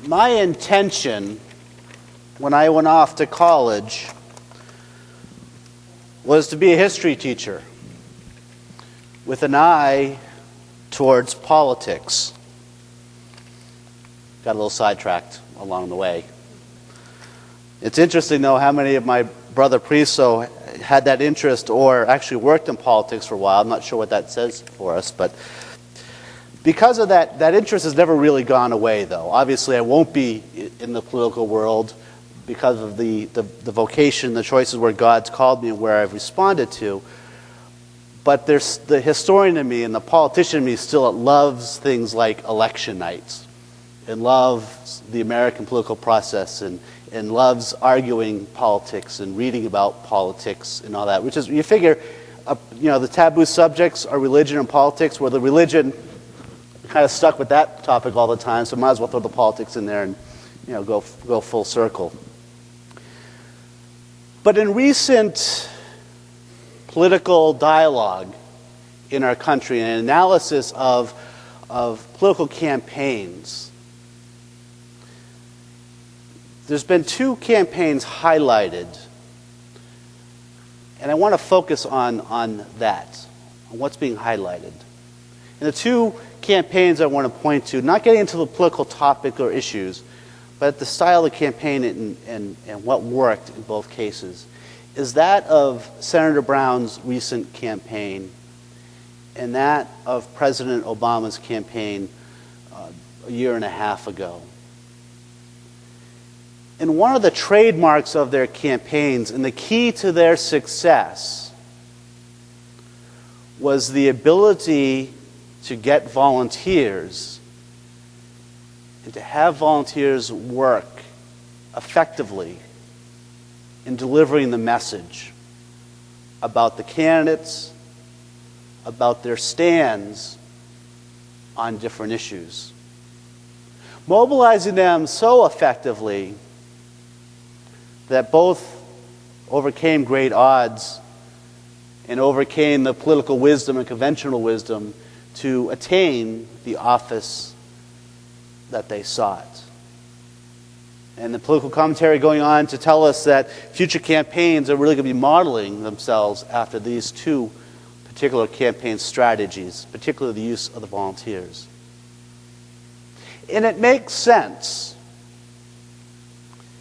My intention when I went off to college was to be a history teacher with an eye towards politics. Got a little sidetracked along the way. It's interesting, though, how many of my brother priests had that interest or actually worked in politics for a while. I'm not sure what that says for us, but because of that interest has never really gone away, though. Obviously, I won't be in the political world because of the vocation, the choices where God's called me and where I've responded to. But there's the historian in me and the politician in me still loves things like election nights and loves the American political process and loves arguing politics and reading about politics and all that, which is, you figure, the taboo subjects are religion and politics, where the religion kind of stuck with that topic all the time, so might as well throw the politics in there and go full circle. But in recent political dialogue in our country and analysis of political campaigns, there's been two campaigns highlighted, and I want to focus on that, on what's being highlighted. And the two campaigns I want to point to, not getting into the political topic or issues, but the style of the campaign and what worked in both cases, is that of Senator Brown's recent campaign and that of President Obama's campaign a year and a half ago. And one of the trademarks of their campaigns and the key to their success was the ability to get volunteers and to have volunteers work effectively in delivering the message about the candidates, about their stands on different issues. Mobilizing them so effectively that both overcame great odds and overcame the political wisdom and conventional wisdom to attain the office that they sought. And the political commentary going on to tell us that future campaigns are really going to be modeling themselves after these two particular campaign strategies, particularly the use of the volunteers. And it makes sense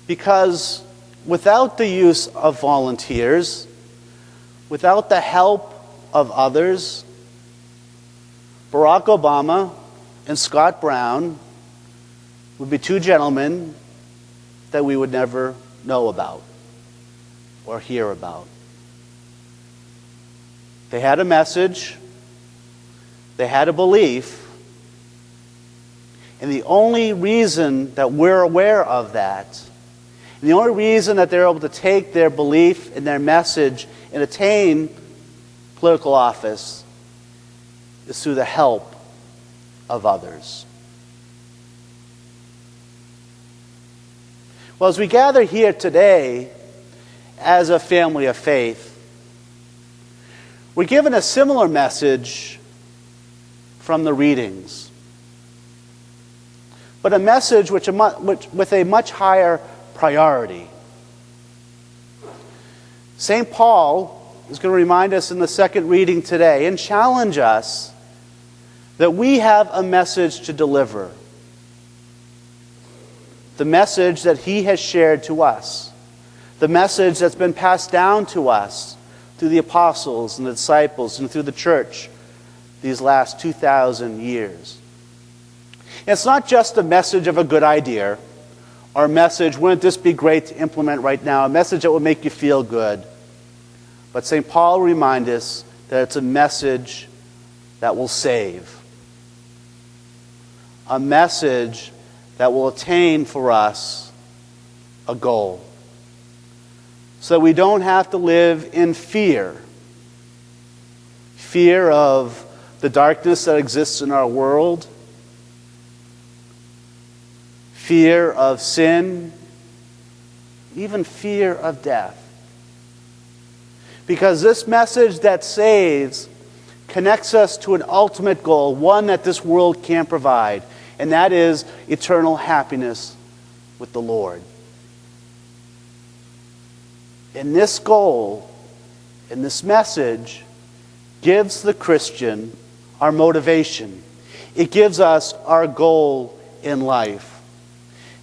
because without the use of volunteers, without the help of others, Barack Obama and Scott Brown would be two gentlemen that we would never know about or hear about. They had a message, they had a belief, and the only reason that we're aware of that, and the only reason that they're able to take their belief and their message and attain political office is through the help of others. Well, as we gather here today as a family of faith, we're given a similar message from the readings, but a message with a much higher priority. St. Paul is going to remind us in the second reading today and challenge us that we have a message to deliver. The message that he has shared to us. The message that's been passed down to us through the apostles and the disciples and through the church these last 2,000 years. And it's not just a message of a good idea or a message, wouldn't this be great to implement right now, a message that will make you feel good. But St. Paul reminds us that it's a message that will save. A message that will attain for us a goal. So we don't have to live in fear. Fear of the darkness that exists in our world. Fear of sin. Even fear of death. Because this message that saves connects us to an ultimate goal, one that this world can't provide. and that is eternal happiness with the Lord. And this goal, and this message, gives the Christian our motivation. It gives us our goal in life.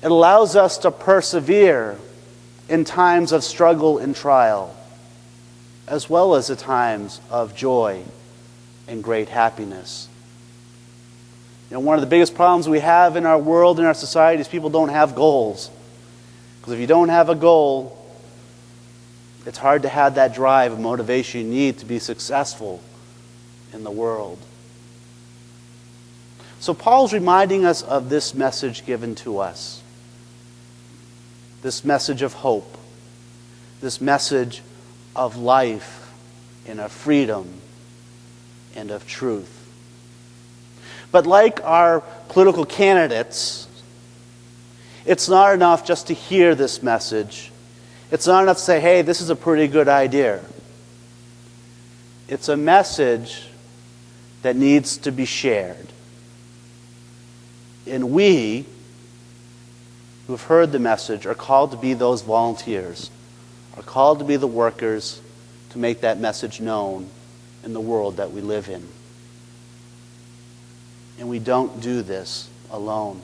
It allows us to persevere in times of struggle and trial, as well as at times of joy and great happiness. One of the biggest problems we have in our world and our society is people don't have goals. Because if you don't have a goal, it's hard to have that drive and motivation you need to be successful in the world. So Paul's reminding us of this message given to us. This message of hope. This message of life and of freedom and of truth. But like our political candidates, it's not enough just to hear this message. It's not enough to say, hey, this is a pretty good idea. It's a message that needs to be shared. And we, who've heard the message, are called to be those volunteers, are called to be the workers to make that message known in the world that we live in. And we don't do this alone.